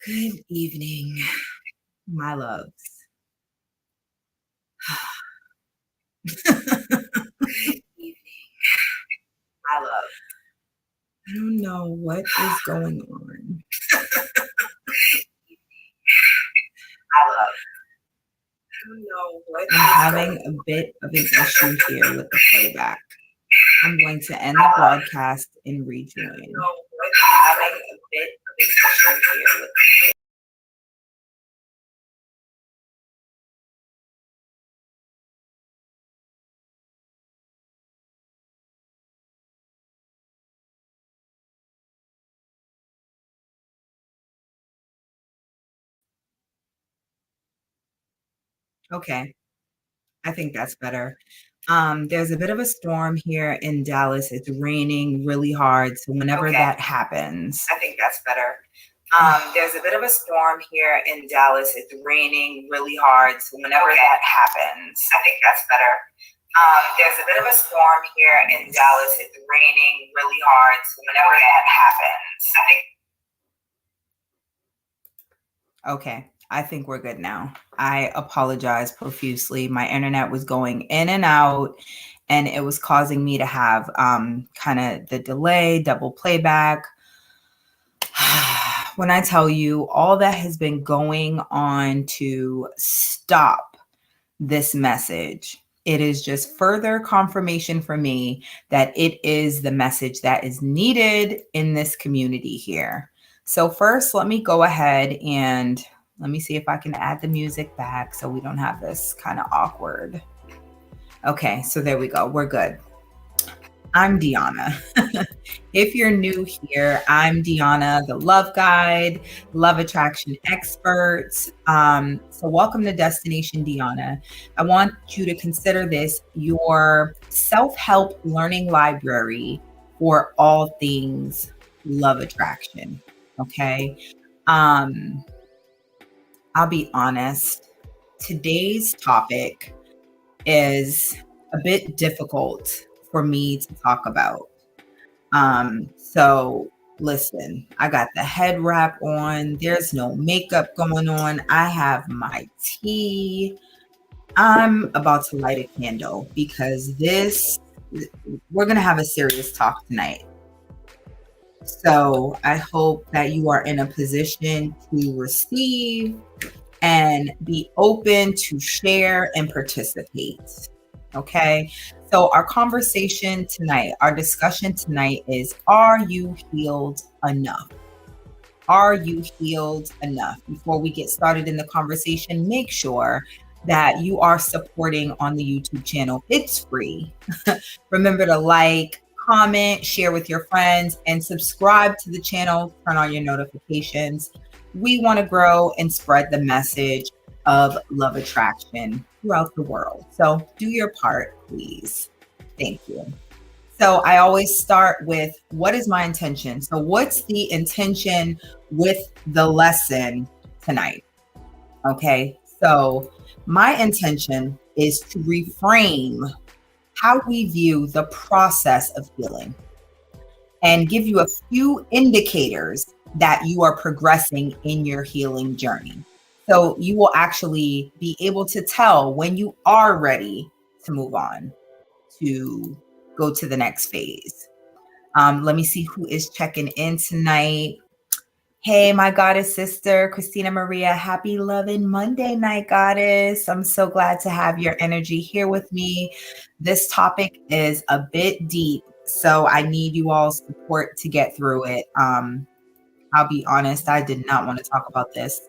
Good evening, my loves. Good evening, my love. I don't know what is going on. My love. I don't know what I'm having a bit of an issue here with the playback. I'm going to end the broadcast and rejoin. I don't know what having a bit of an issue here with Okay, I think that's better. There's a bit of a storm here in Dallas. It's raining really hard. So whenever that happens, I think that's better. There's a bit of a storm here in Dallas. It's raining really hard. So whenever that happens, I think that's better. There's a bit of a storm here in Dallas. It's raining really hard. So whenever that happens, I think. Okay, I think we're good now. I apologize profusely. My internet was going in and out, and it was causing me to have kind of the delay, double playback. When I tell you all that has been going on to stop this message, it is just further confirmation for me that it is the message that is needed in this community here. So first, let me go ahead and let me see if I can add the music back so we don't have this kind of awkward. Okay, so there we go. We're good. I'm Deanna. If you're new here, I'm Deanna, the love guide, love attraction expert. So welcome to Destination Deanna. I want you to consider this your self-help learning library for all things love attraction. Okay. I'll be honest. Today's topic is a bit difficult for me to talk about. So listen, I got the head wrap on. There's no makeup going on. I have my tea. I'm about to light a candle because we're going to have a serious talk tonight. So I hope that you are in a position to receive and be open to share and participate. Okay. So our conversation tonight, our discussion tonight is, are you healed enough? Are you healed enough? Before we get started in the conversation, make sure that you are supporting on the YouTube channel. It's free. Remember to like, comment, share with your friends, and subscribe to the channel. Turn on your notifications. We want to grow and spread the message of love attraction throughout the world. So do your part, please. Thank you. So I always start with, what is my intention? So what's the intention with the lesson tonight? Okay. So my intention is to reframe how we view the process of healing and give you a few indicators that you are progressing in your healing journey. So you will actually be able to tell when you are ready to move on, to go to the next phase. Let me see who is checking in tonight. Hey, my goddess sister, Christina Maria, happy loving Monday night, goddess. I'm so glad to have your energy here with me. This topic is a bit deep, so I need you all's support to get through it. I'll be honest, I did not want to talk about this.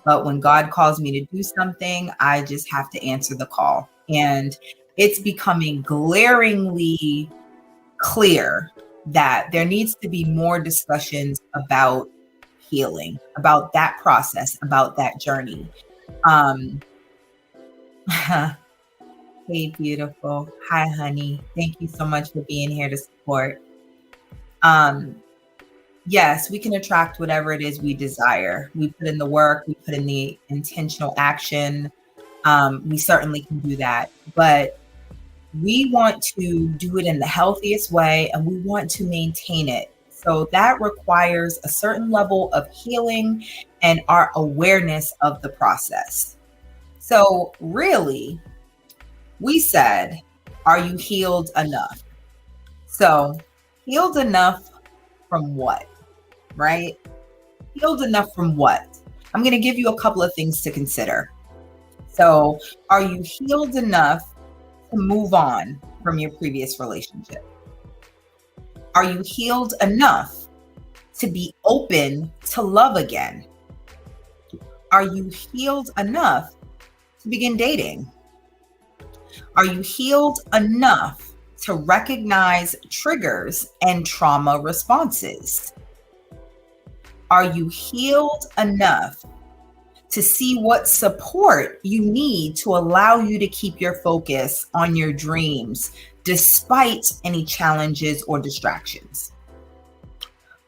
But when God calls me to do something, I just have to answer the call. And it's becoming glaringly clear that there needs to be more discussions about healing, about that process, about that journey. Hey, beautiful. Hi, honey. Thank you so much for being here to support. Yes, we can attract whatever it is we desire. We put in the work, we put in the intentional action. We certainly can do that. But we want to do it in the healthiest way, and we want to maintain it So that requires a certain level of healing and our awareness of the process. So, really, we said, are you healed enough? So, healed enough from what, right? Healed enough from what? I'm going to give you a couple of things to consider. So, are you healed enough to move on from your previous relationship? Are you healed enough to be open to love again? Are you healed enough to begin dating? Are you healed enough to recognize triggers and trauma responses? Are you healed enough to see what support you need to allow you to keep your focus on your dreams despite any challenges or distractions?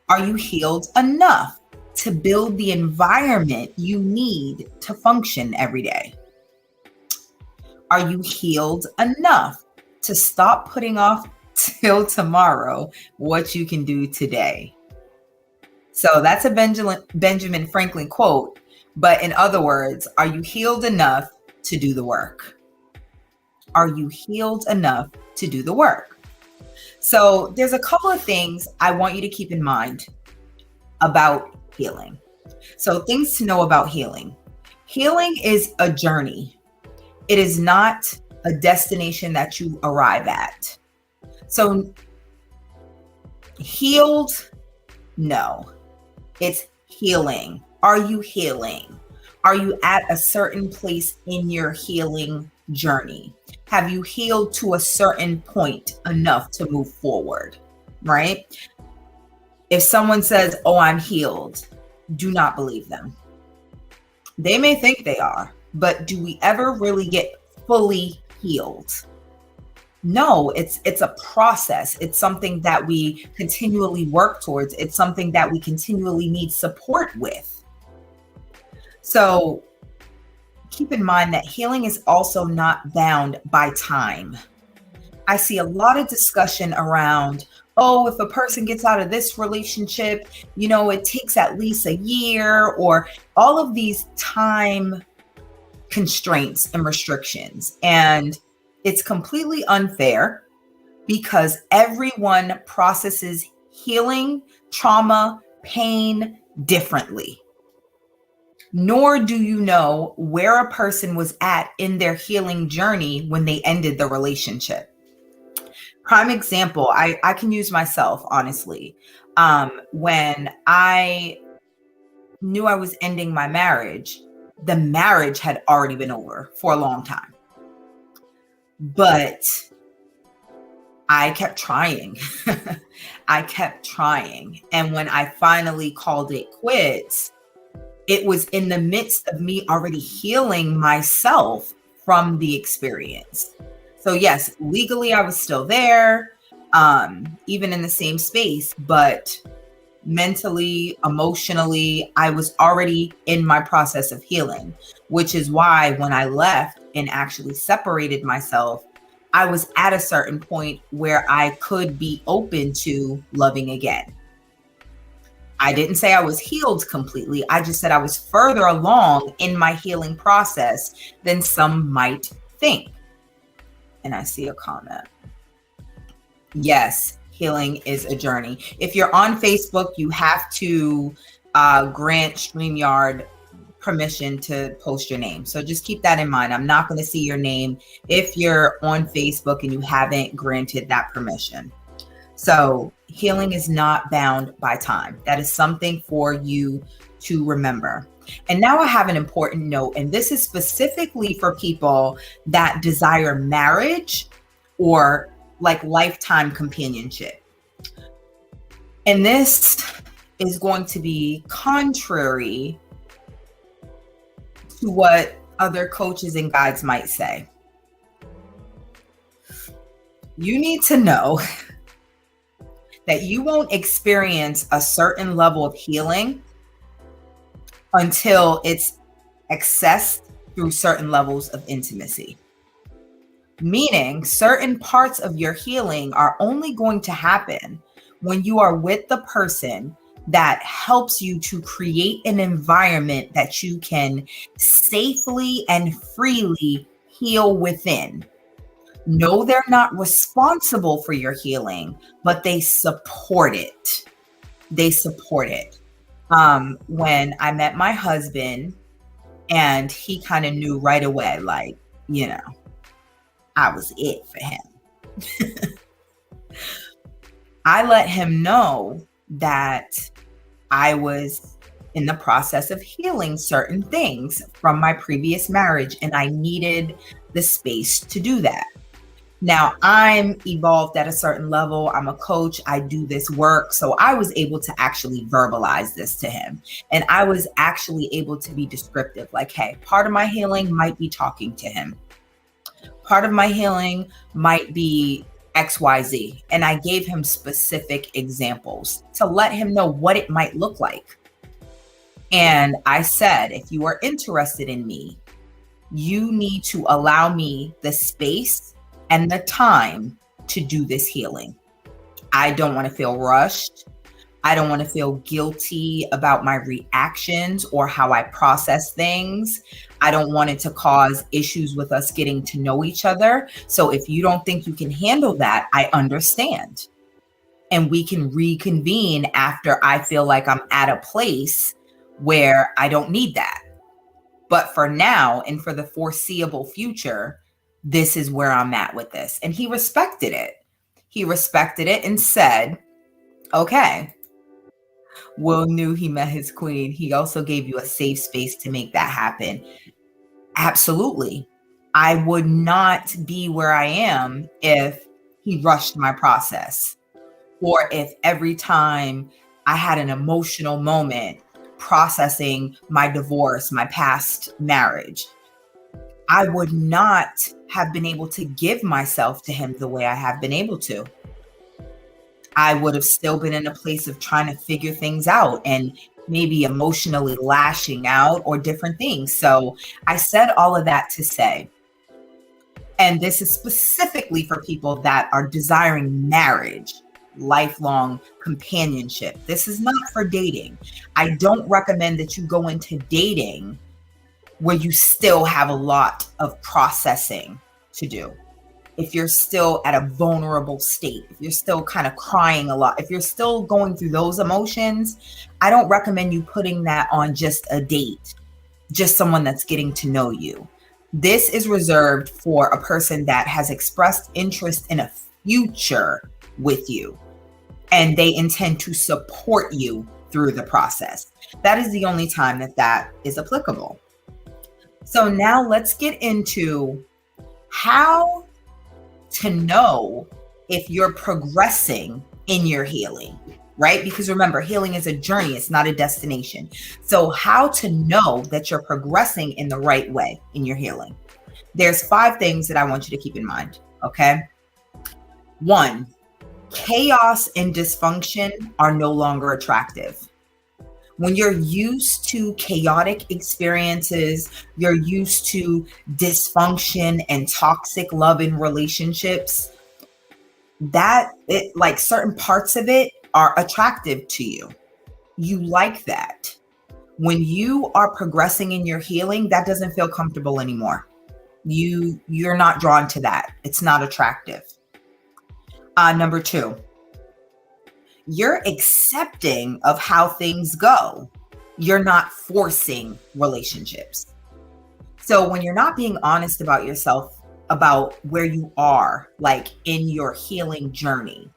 Are you healed enough to build the environment you need to function every day? Are you healed enough to stop putting off till tomorrow what you can do today? So that's a Benjamin Franklin quote. But in other words, are you healed enough to do the work? Are you healed enough to do the work? So there's a couple of things I want you to keep in mind about healing. So things to know about healing. Healing is a journey. It is not a destination that you arrive at. So healed, no, it's healing. Are you healing? Are you at a certain place in your healing journey? Have you healed to a certain point enough to move forward, right? If someone says, oh, I'm healed, do not believe them. They may think they are, but do we ever really get fully healed? No, it's a process. It's something that we continually work towards. It's something that we continually need support with. So keep in mind that healing is also not bound by time. I see a lot of discussion around, oh, if a person gets out of this relationship, it takes at least a year, or all of these time constraints and restrictions. And it's completely unfair because everyone processes healing, trauma, pain differently. Nor do you know where a person was at in their healing journey when they ended the relationship. Prime example, I can use myself, honestly. When I knew I was ending my marriage, the marriage had already been over for a long time. But I kept trying. I kept trying. And when I finally called it quits, it was in the midst of me already healing myself from the experience. So yes, legally I was still there, even in the same space, but mentally, emotionally, I was already in my process of healing, which is why when I left and actually separated myself, I was at a certain point where I could be open to loving again. I didn't say I was healed completely. I just said I was further along in my healing process than some might think. And I see a comment. Yes, healing is a journey. If you're on Facebook, you have to grant StreamYard permission to post your name. So just keep that in mind. I'm not going to see your name if you're on Facebook and you haven't granted that permission. So healing is not bound by time. That is something for you to remember. And now I have an important note, and this is specifically for people that desire marriage or like lifetime companionship. And this is going to be contrary to what other coaches and guides might say. You need to know that you won't experience a certain level of healing until it's accessed through certain levels of intimacy. Meaning certain parts of your healing are only going to happen when you are with the person that helps you to create an environment that you can safely and freely heal within. No, they're not responsible for your healing, but they support it. They support it. When I met my husband, and he kind of knew right away, like, I was it for him. I let him know that I was in the process of healing certain things from my previous marriage, and I needed the space to do that. Now, I'm evolved at a certain level. I'm a coach. I do this work. So I was able to actually verbalize this to him. And I was actually able to be descriptive, like, hey, part of my healing might be talking to him. Part of my healing might be XYZ. And I gave him specific examples to let him know what it might look like. And I said, if you are interested in me, you need to allow me the space and the time to do this healing. I don't want to feel rushed. I don't want to feel guilty about my reactions or how I process things. I don't want it to cause issues with us getting to know each other. So if you don't think you can handle that, I understand. And we can reconvene after I feel like I'm at a place where I don't need that. But for now and for the foreseeable future, this is where I'm at with this. And he respected it. He respected it and said, okay. Will knew he met his queen. He also gave you a safe space to make that happen. Absolutely. I would not be where I am if he rushed my process, or if every time I had an emotional moment processing my divorce, my past marriage, I would not have been able to give myself to him the way I have been able to. I would have still been in a place of trying to figure things out and maybe emotionally lashing out or different things. So I said all of that to say, and this is specifically for people that are desiring marriage, lifelong companionship. This is not for dating. I don't recommend that you go into dating where you still have a lot of processing to do. If you're still at a vulnerable state, if you're still kind of crying a lot, if you're still going through those emotions, I don't recommend you putting that on just a date, just someone that's getting to know you. This is reserved for a person that has expressed interest in a future with you, and they intend to support you through the process. That is the only time that is applicable. So now let's get into how to know if you're progressing in your healing, right? Because remember, healing is a journey. It's not a destination. So how to know that you're progressing in the right way in your healing? There's 5 things that I want you to keep in mind, okay? 1, chaos and dysfunction are no longer attractive. When you're used to chaotic experiences, you're used to dysfunction and toxic love in relationships, like certain parts of it are attractive to you. You like that. When you are progressing in your healing, that doesn't feel comfortable anymore. You're not drawn to that. It's not attractive. Number 2. You're accepting of how things go. You're not forcing relationships. So when you're not being honest about yourself, about where you are, like in your healing journey,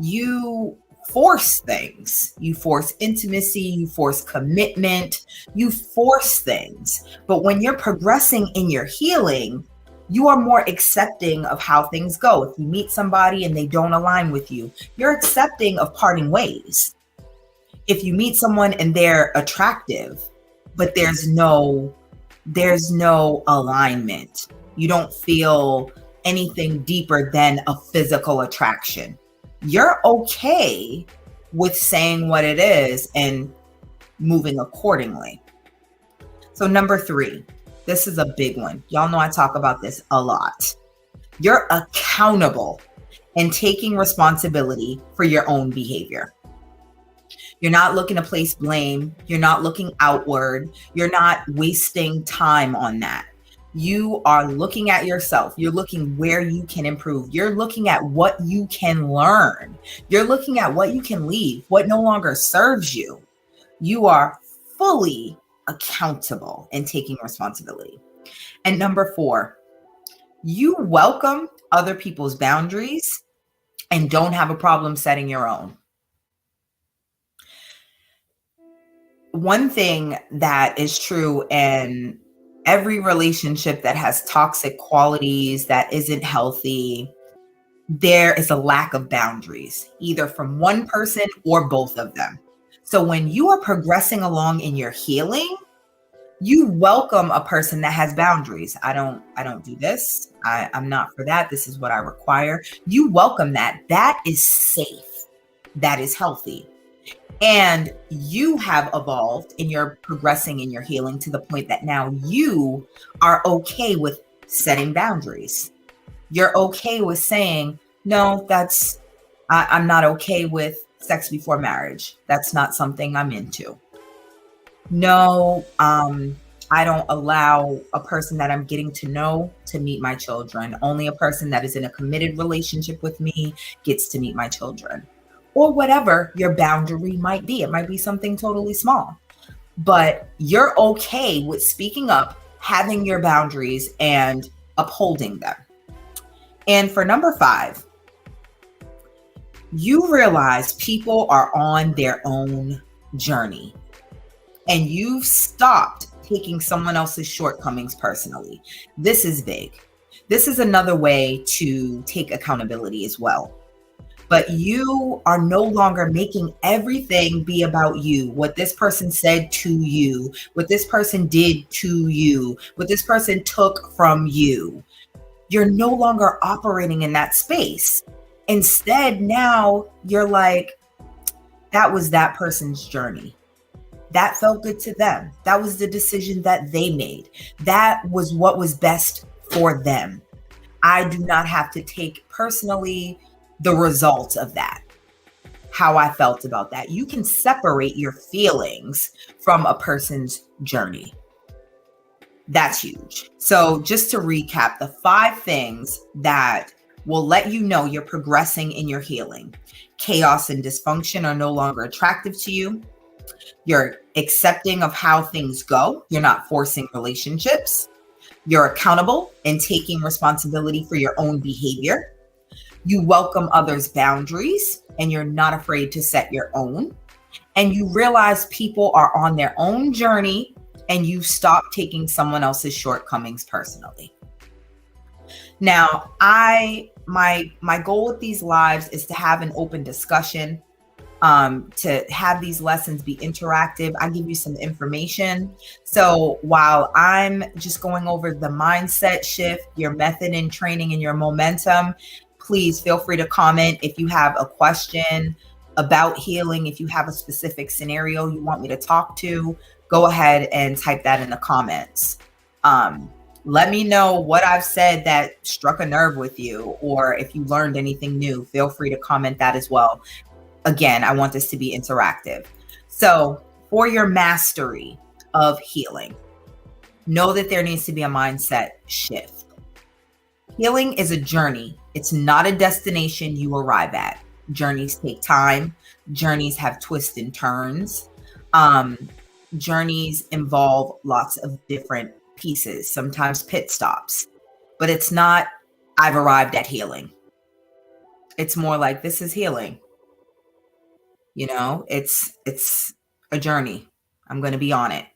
you force things. You force intimacy, you force commitment, you force things. But when you're progressing in your healing, you are more accepting of how things go. If you meet somebody and they don't align with you, you're accepting of parting ways. If you meet someone and they're attractive, but there's no alignment, you don't feel anything deeper than a physical attraction, you're okay with saying what it is and moving accordingly. So number 3, this is a big one. Y'all know I talk about this a lot. You're accountable and taking responsibility for your own behavior. You're not looking to place blame. You're not looking outward. You're not wasting time on that. You are looking at yourself. You're looking where you can improve. You're looking at what you can learn. You're looking at what you can leave, what no longer serves you. You are fully accountable and taking responsibility. And number 4, you welcome other people's boundaries and don't have a problem setting your own. One thing that is true in every relationship that has toxic qualities, that isn't healthy, there is a lack of boundaries, either from one person or both of them. So when you are progressing along in your healing, you welcome a person that has boundaries. I don't do this. I'm not for that. This is what I require. You welcome that. That is safe. That is healthy. And you have evolved and you're progressing in your healing to the point that now you are okay with setting boundaries. You're okay with saying, no, I'm not okay with sex before marriage. That's not something I'm into. No, I don't allow a person that I'm getting to know to meet my children. Only a person that is in a committed relationship with me gets to meet my children. Or whatever your boundary might be. It might be something totally small. But you're okay with speaking up, having your boundaries, and upholding them. And for number 5, you realize people are on their own journey. And you've stopped taking someone else's shortcomings personally. This is big. This is another way to take accountability as well. But you are no longer making everything be about you. What this person said to you, what this person did to you, what this person took from you. You're no longer operating in that space. Instead, now you're like, that was that person's journey. That felt good to them. That was the decision that they made. That was what was best for them. I do not have to take personally the results of that, how I felt about that. You can separate your feelings from a person's journey. That's huge. So just to recap, the 5 things that will let you know you're progressing in your healing. Chaos and dysfunction are no longer attractive to you. You're accepting of how things go. You're not forcing relationships. You're accountable and taking responsibility for your own behavior. You welcome others' boundaries and you're not afraid to set your own. And you realize people are on their own journey and you stop taking someone else's shortcomings personally. Now, my goal with these lives is to have an open discussion, to have these lessons be interactive. I give you some information. So while I'm just going over the mindset shift, your method and training and your momentum, please feel free to comment if you have a question about healing. If you have a specific scenario you want me to talk to, go ahead and type that in the comments. Let me know what I've said that struck a nerve with you, or if you learned anything new, feel free to comment that as well. Again, I want this to be interactive. So for your mastery of healing, know that there needs to be a mindset shift. Healing is a journey. It's not a destination you arrive at. Journeys take time. Journeys have twists and turns. Journeys involve lots of different pieces, sometimes pit stops. But it's not, I've arrived at healing. It's more like, this is healing. You know, it's a journey. I'm going to be on it.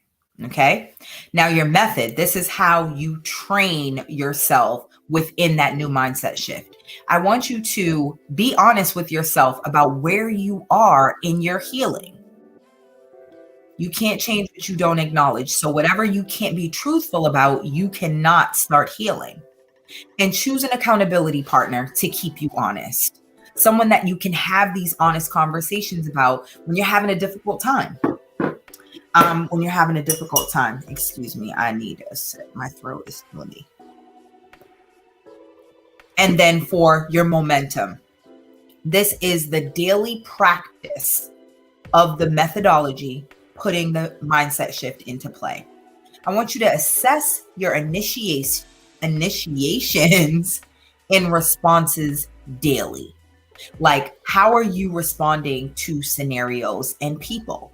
Okay. Now your method, this is how you train yourself within that new mindset shift. I want you to be honest with yourself about where you are in your healing. You can't change what you don't acknowledge. So whatever you can't be truthful about, you cannot start healing. And choose an accountability partner to keep you honest. Someone that you can have these honest conversations about when you're having a difficult time. Excuse me, I need a sip. My throat is killing me. And then for your momentum, this is the daily practice of the methodology, putting the mindset shift into play. I want you to assess your initiations in responses daily. Like, how are you responding to scenarios and people?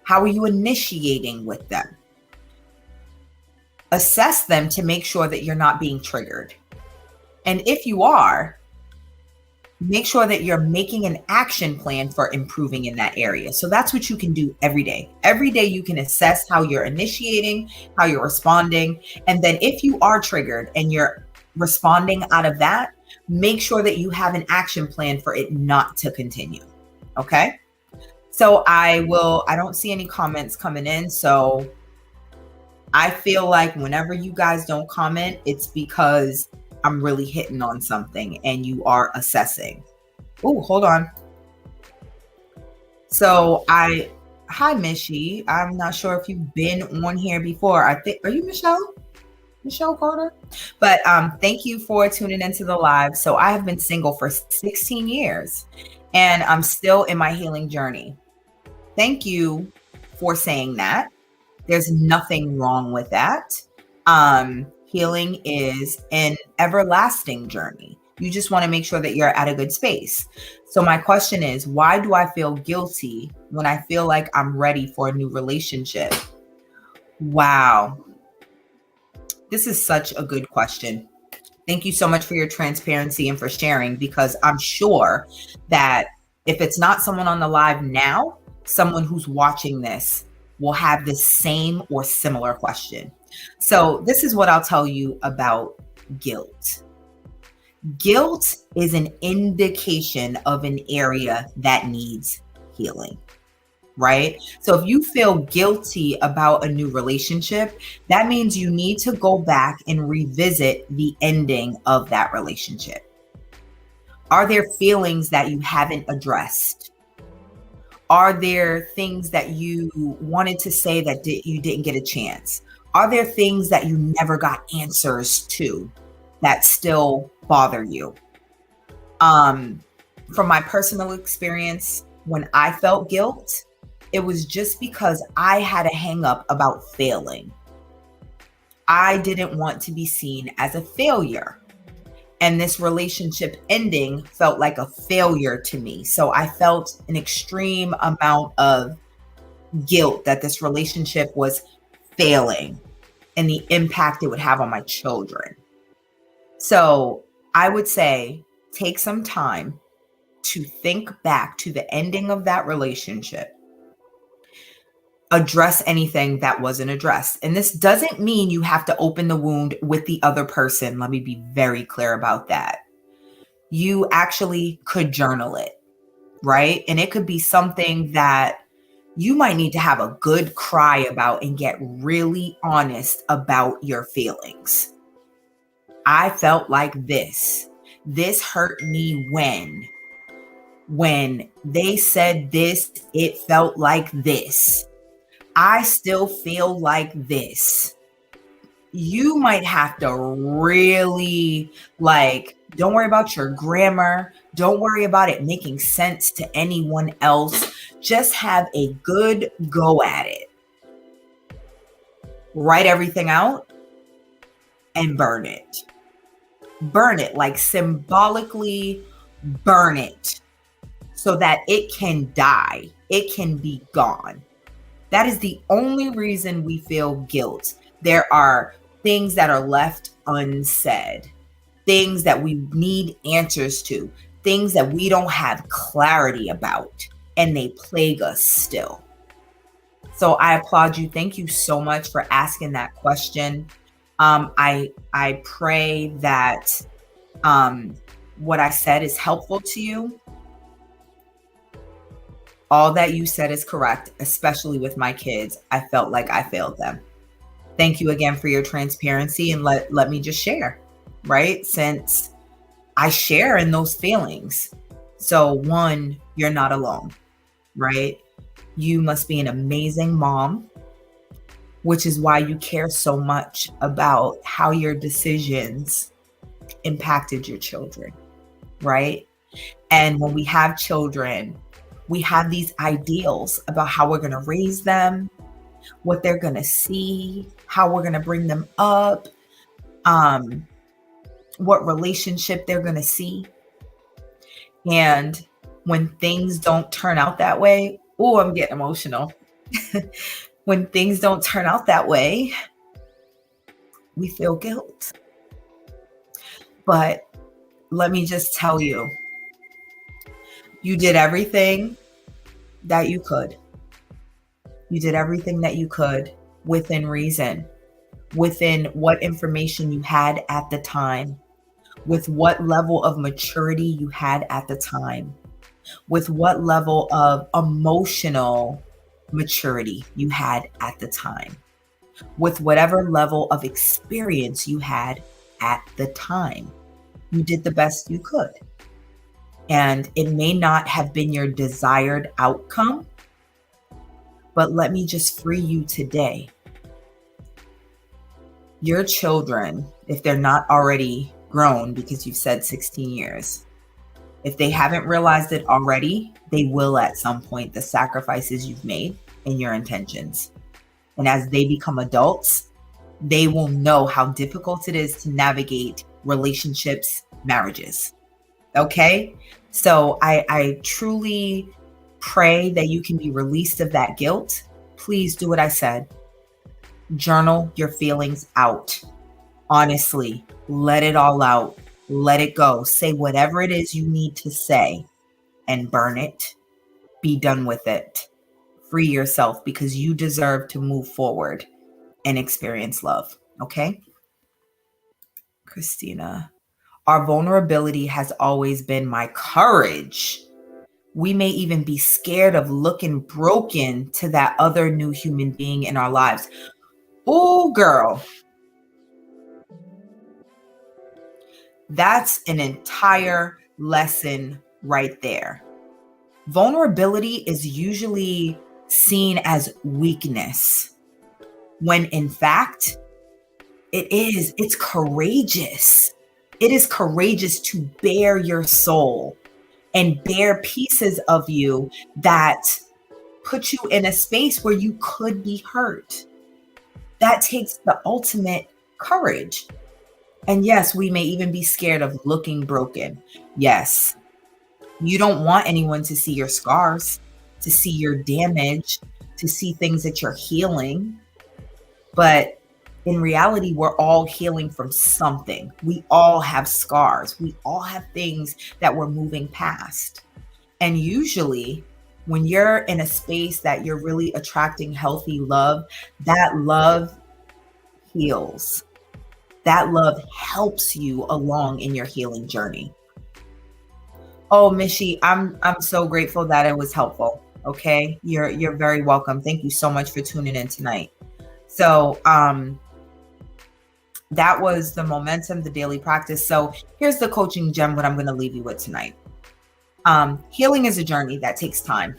How are you initiating with them? Assess them to make sure that you're not being triggered. And if you are, make sure that you're making an action plan for improving in that area. So that's what you can do every day. Every day you can assess how you're initiating, how you're responding. And then if you are triggered and you're responding out of that, make sure that you have an action plan for it not to continue. Okay. So I don't see any comments coming in. So I feel like whenever you guys don't comment, it's because I'm really hitting on something and you are assessing. Oh, hold on. So hi, Mishi. I'm not sure if you've been on here before. I think, are you Michelle? Michelle Carter? But thank you for tuning into the live. So I have been single for 16 years and I'm still in my healing journey. Thank you for saying that. There's nothing wrong with that. Healing is an everlasting journey. You just want to make sure that you're at a good space. So my question is, why do I feel guilty when I feel like I'm ready for a new relationship? Wow. This is such a good question. Thank you so much for your transparency and for sharing, because I'm sure that if it's not someone on the live now, someone who's watching this will have the same or similar question. So this is what I'll tell you about guilt. Guilt is an indication of an area that needs healing, right? So if you feel guilty about a new relationship, that means you need to go back and revisit the ending of that relationship. Are there feelings that you haven't addressed? Are there things that you wanted to say that you didn't get a chance? Are there things that you never got answers to that still bother you? From my personal experience, when I felt guilt, it was just because I had a hang up about failing. I didn't want to be seen as a failure. And this relationship ending felt like a failure to me. So I felt an extreme amount of guilt that this relationship was failing and the impact it would have on my children. So I would say take some time to think back to the ending of that relationship. Address anything that wasn't addressed. And this doesn't mean you have to open the wound with the other person. Let me be very clear about that. You actually could journal it, right? And it could be something that you might need to have a good cry about and get really honest about your feelings. I felt like this. This hurt me when they said this, it felt like this. I still feel like this. You might have to really don't worry about your grammar. Don't worry about it making sense to anyone else. Just have a good go at it. Write everything out and burn it. Burn it, like symbolically burn it so that it can die. It can be gone. That is the only reason we feel guilt. There are things that are left unsaid, things that we need answers to, things that we don't have clarity about, and they plague us still. So I applaud you. Thank you so much for asking that question. I pray that what I said is helpful to you. All that you said is correct, especially with my kids. I felt like I failed them. Thank you again for your transparency, and let me just share, right? Since I share in those feelings. So one, you're not alone, right? You must be an amazing mom, which is why you care so much about how your decisions impacted your children, right? And when we have children, we have these ideals about how we're going to raise them, what they're going to see, how we're going to bring them up, what relationship they're going to see. And when things don't turn out that way, oh, I'm getting emotional. When things don't turn out that way, we feel guilt. But let me just tell you, you did everything that you could. You did everything that you could within reason, within what information you had at the time, with what level of maturity you had at the time, with what level of emotional maturity you had at the time, with whatever level of experience you had at the time. You did the best you could. And it may not have been your desired outcome, but let me just free you today. Your children, if they're not already grown, because you've said 16 years, if they haven't realized it already, they will at some point, the sacrifices you've made and your intentions. And as they become adults, they will know how difficult it is to navigate relationships, marriages. Okay? So I truly pray that you can be released of that guilt. Please do what I said. Journal your feelings out. Honestly, let it all out. Let it go. Say whatever it is you need to say and burn it. Be done with it. Free yourself, because you deserve to move forward and experience love. Okay? Christina, our vulnerability has always been my courage. We may even be scared of looking broken to that other new human being in our lives. Oh, girl. That's an entire lesson right there. Vulnerability is usually seen as weakness, when in fact, it's courageous. It is courageous to bare your soul and bare pieces of you that put you in a space where you could be hurt. That takes the ultimate courage. And yes, we may even be scared of looking broken. Yes, you don't want anyone to see your scars, to see your damage, to see things that you're healing. But in reality, we're all healing from something. We all have scars. We all have things that we're moving past. And usually, when you're in a space that you're really attracting healthy love, that love heals. That love helps you along in your healing journey. Oh, Mishi, I'm so grateful that it was helpful. Okay, you're very welcome. Thank you so much for tuning in tonight. So that was the momentum, the daily practice. So here's the coaching gem, what I'm going to leave you with tonight. Healing is a journey that takes time,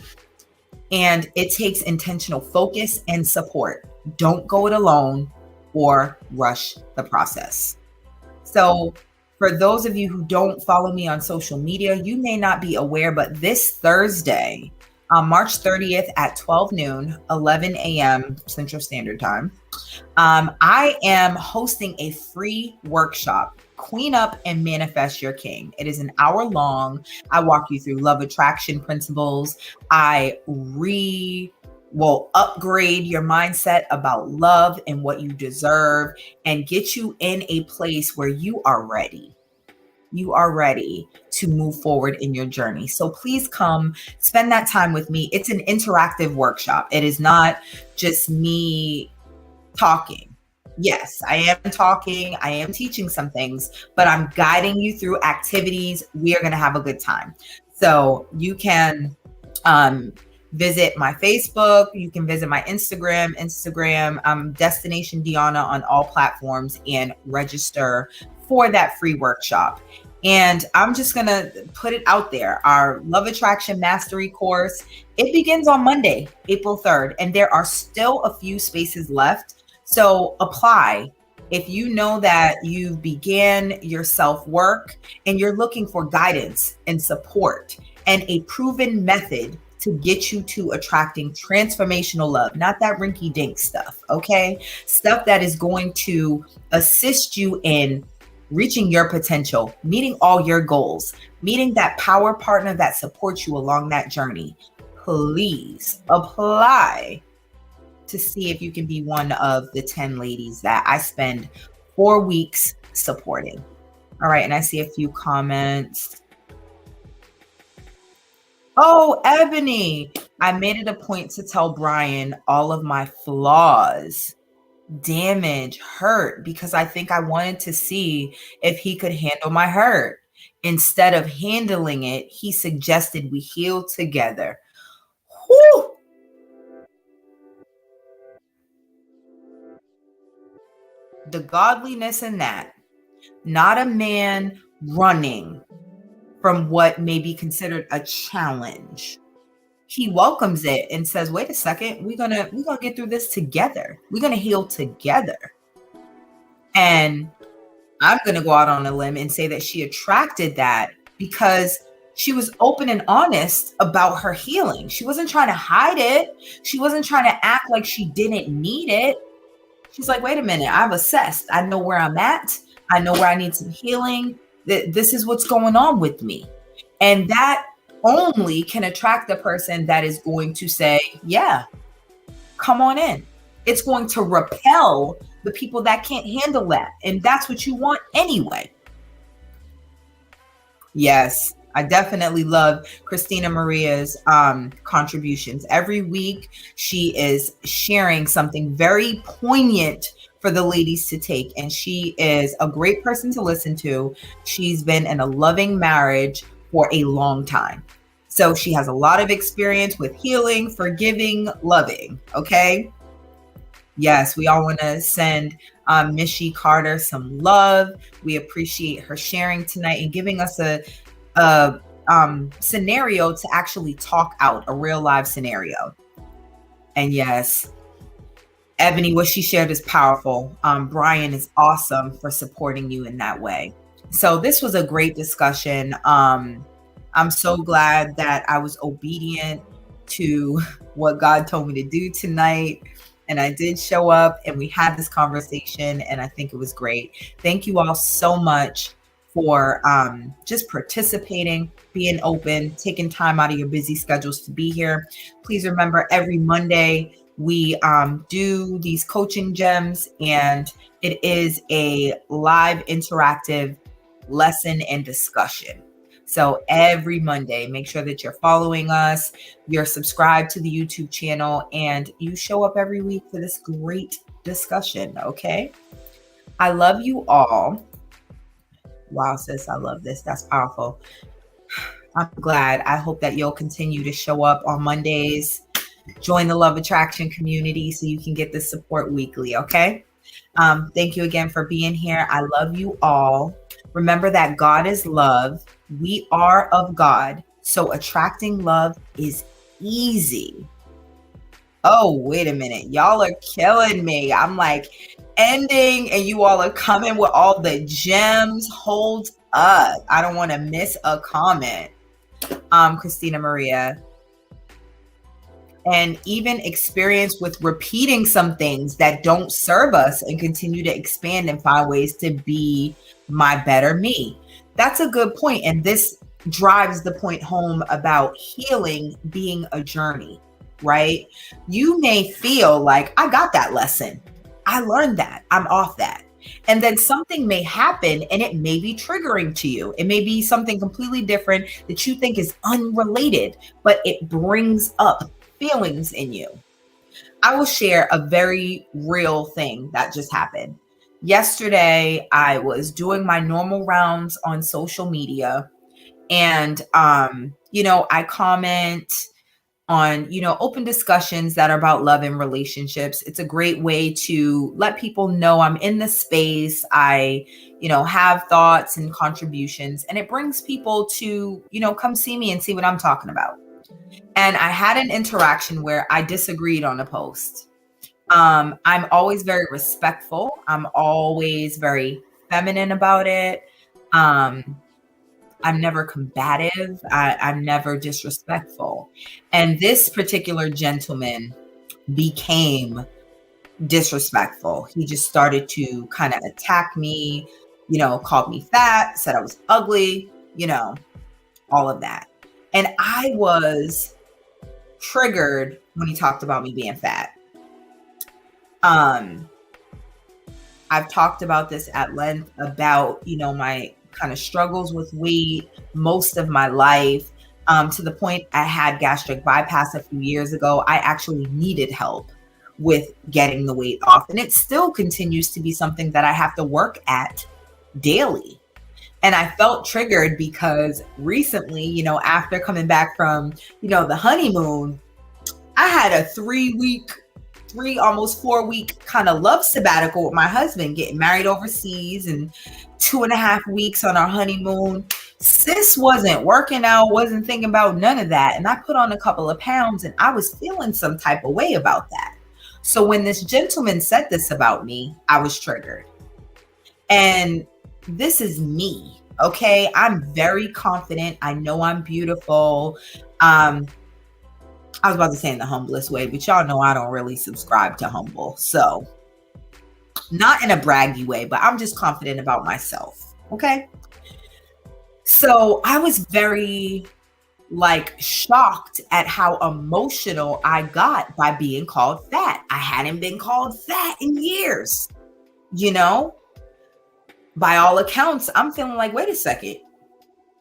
and it takes intentional focus and support. Don't go it alone or rush the process. So for those of you who don't follow me on social media, you may not be aware, but this Thursday, March 30th at 12 noon, 11 a.m. Central Standard Time, I am hosting a free workshop, Queen Up and Manifest Your King. It is an hour long. I walk you through love attraction principles. I will upgrade your mindset about love and what you deserve, and get you in a place where you are ready. You are ready to move forward in your journey. So please come spend that time with me. It's an interactive workshop. It is not just me talking. Yes, I am talking. I am teaching some things, but I'm guiding you through activities. We are going to have a good time. So you can visit my Facebook. You can visit my Instagram, Destination Deanna on all platforms, and register for that free workshop. And I'm just going to put it out there. Our Love Attraction Mastery course, it begins on Monday, April 3rd, and there are still a few spaces left. So apply. If you know that you began your self-work and you're looking for guidance and support and a proven method to get you to attracting transformational love, not that rinky dink stuff, okay? Stuff that is going to assist you in reaching your potential, meeting all your goals, meeting that power partner that supports you along that journey. Please apply to see if you can be one of the 10 ladies that I spend 4 weeks supporting. All right, and I see a few comments. Oh, Ebony, I made it a point to tell Brian all of my flaws, damage, hurt, because I think I wanted to see if he could handle my hurt. Instead of handling it, he suggested we heal together. Whew. The godliness in that, not a man running from what may be considered a challenge. He welcomes it and says, wait a second, we're gonna get through this together. We're gonna heal together. And I'm gonna go out on a limb and say that she attracted that because she was open and honest about her healing. She wasn't trying to hide it. She wasn't trying to act like she didn't need it. She's like, wait a minute, I've assessed. I know where I'm at. I know where I need some healing. This is what's going on with me. And that only can attract the person that is going to say, yeah, come on in. It's going to repel the people that can't handle that. And that's what you want anyway. Yes, I definitely love Christina Maria's contributions. Every week, she is sharing something very poignant for the ladies to take. And she is a great person to listen to. She's been in a loving marriage for a long time. So she has a lot of experience with healing, forgiving, loving. Okay. Yes, we all want to send Mishi Carter some love. We appreciate her sharing tonight and giving us a scenario to actually talk out, a real live scenario. And yes, Ebony, what she shared is powerful. Brian is awesome for supporting you in that way. So this was a great discussion. I'm so glad that I was obedient to what God told me to do tonight. And I did show up and we had this conversation and I think it was great. Thank you all so much for just participating, being open, taking time out of your busy schedules to be here. Please remember every Monday we do these coaching gems and it is a live interactive lesson and discussion. So every Monday, make sure that you're following us, you're subscribed to the YouTube channel, and you show up every week for this great discussion, okay? I love you all. Wow, sis, I love this. That's powerful. I'm glad. I hope that you'll continue to show up on Mondays, join the Love Attraction community so you can get the support weekly, okay? Thank you again for being here. I love you all. Remember that God is love. We are of God. So attracting love is easy. Oh, wait a minute. Y'all are killing me. I'm like ending and you all are coming with all the gems. Hold up. I don't want to miss a comment. Christina Maria. And even experience with repeating some things that don't serve us and continue to expand and find ways to be my better me. That's a good point. And this drives the point home about healing being a journey, right? You may feel like I got that lesson. I learned that. I'm off that. And then something may happen and it may be triggering to you. It may be something completely different that you think is unrelated, but it brings up feelings in you. I will share a very real thing that just happened. Yesterday, I was doing my normal rounds on social media and, I comment on, open discussions that are about love and relationships. It's a great way to let people know I'm in the space. I, have thoughts and contributions, and it brings people to, come see me and see what I'm talking about. And I had an interaction where I disagreed on a post. I'm always very respectful. I'm always very feminine about it. Um, I'm never combative. I'm never disrespectful. And this particular gentleman became disrespectful. He just started to kind of attack me, called me fat, said I was ugly, all of that. And I was triggered when he talked about me being fat. I've talked about this at length about, my kind of struggles with weight most of my life, to the point I had gastric bypass a few years ago. I actually needed help with getting the weight off. And it still continues to be something that I have to work at daily. And I felt triggered because recently, after coming back from, the honeymoon, I had a 3 almost 4 week kind of love sabbatical with my husband, getting married overseas, and 2.5 weeks on our honeymoon. Sis wasn't working out, wasn't thinking about none of that. And I put on a couple of pounds and I was feeling some type of way about that. So when this gentleman said this about me, I was triggered. And this is me, okay? I'm very confident. I know I'm beautiful. I was about to say in the humblest way, but y'all know I don't really subscribe to humble. So not in a braggy way, but I'm just confident about myself, okay? So I was very shocked at how emotional I got by being called fat. I hadn't been called fat in years, By all accounts, I'm feeling like, wait a second,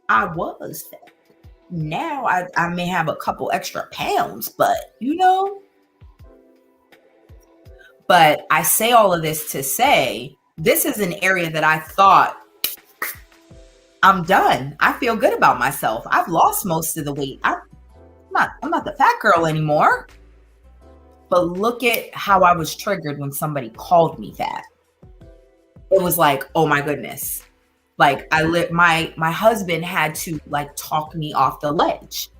I was fat. Now I may have a couple extra pounds, but But I say all of this to say, this is an area that I thought, I'm done. I feel good about myself. I've lost most of the weight. I'm not the fat girl anymore. But look at how I was triggered when somebody called me fat. It was like, oh my goodness. My husband had to talk me off the ledge.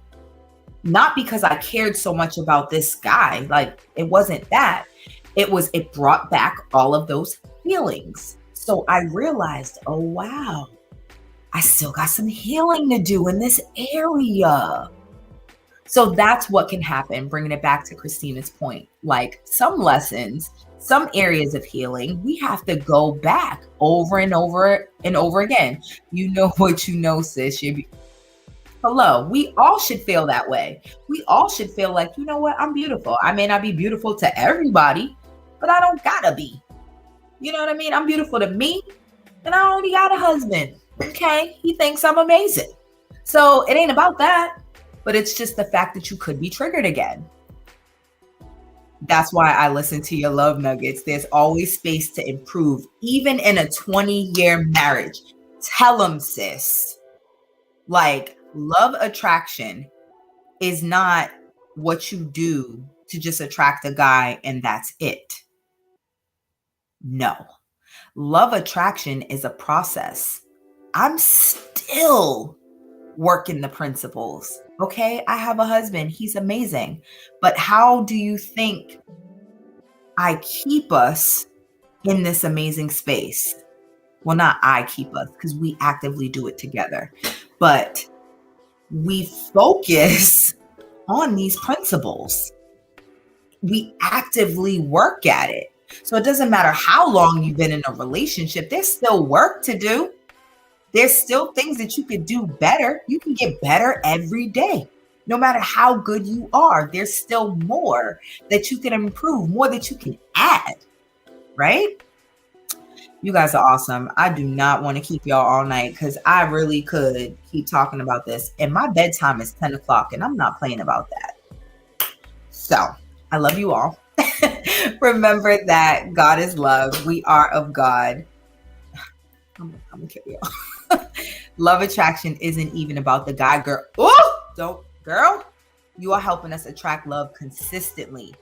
Not because I cared so much about this guy. It wasn't that. It brought back all of those feelings. So I realized, oh wow, I still got some healing to do in this area. So that's what can happen, bringing it back to Christina's point. Some lessons, some areas of healing, we have to go back over and over and over again. You know what you know, sis. Hello. We all should feel that way. We all should feel like, you know what? I'm beautiful. I may not be beautiful to everybody, but I don't gotta be. You know what I mean? I'm beautiful to me, and I already got a husband. Okay? He thinks I'm amazing. So it ain't about that, but it's just the fact that you could be triggered again. That's why I listen to your love nuggets. There's always space to improve, even in a 20-year marriage. Tell them, sis. Love attraction is not what you do to just attract a guy and that's it. No. Love attraction is a process. I'm still working the principles. Okay, I have a husband. He's amazing. But how do you think I keep us in this amazing space? Well, not I keep us, because we actively do it together. But we focus on these principles. We actively work at it. So it doesn't matter how long you've been in a relationship. There's still work to do. There's still things that you could do better. You can get better every day. No matter how good you are, there's still more that you can improve, more that you can add, right? You guys are awesome. I do not want to keep y'all all night because I really could keep talking about this. And my bedtime is 10 o'clock and I'm not playing about that. So I love you all. Remember that God is love. We are of God. I'm gonna kill y'all. Love attraction isn't even about the guy, girl. Oh, don't, girl. You are helping us attract love consistently.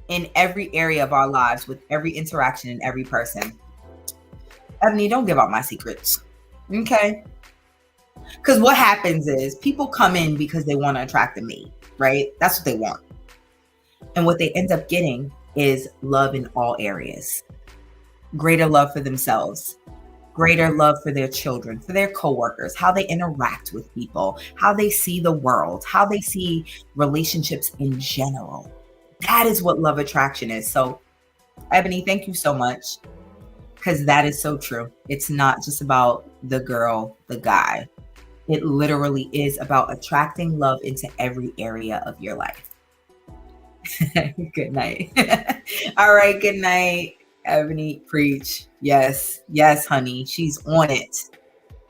In every area of our lives, with every interaction and every person. Ebony, don't give out my secrets. Okay? Because what happens is people come in because they want to attract a mate, right? That's what they want. And what they end up getting is love in all areas. Greater love for themselves, greater love for their children, for their coworkers, how they interact with people, how they see the world, how they see relationships in general. That is what love attraction is. So, Ebony, thank you so much, because that is so true. It's not just about the girl, the guy. It literally is about attracting love into every area of your life. Good night. All right, good night. Ebony, preach. Yes, yes, honey. She's on it.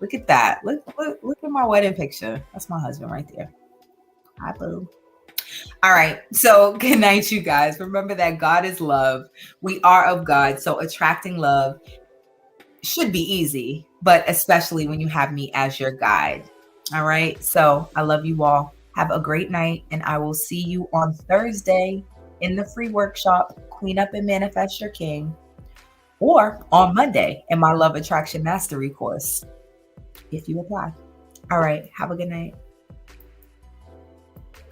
Look at that. Look at my wedding picture. That's my husband right there. Hi, boo. All right. So good night, you guys. Remember that God is love. We are of God. So attracting love should be easy, but especially when you have me as your guide. All right. So I love you all. Have a great night. And I will see you on Thursday in the free workshop, Queen Up and Manifest Your King, or on Monday in my Love Attraction Mastery course, if you apply. All right. Have a good night.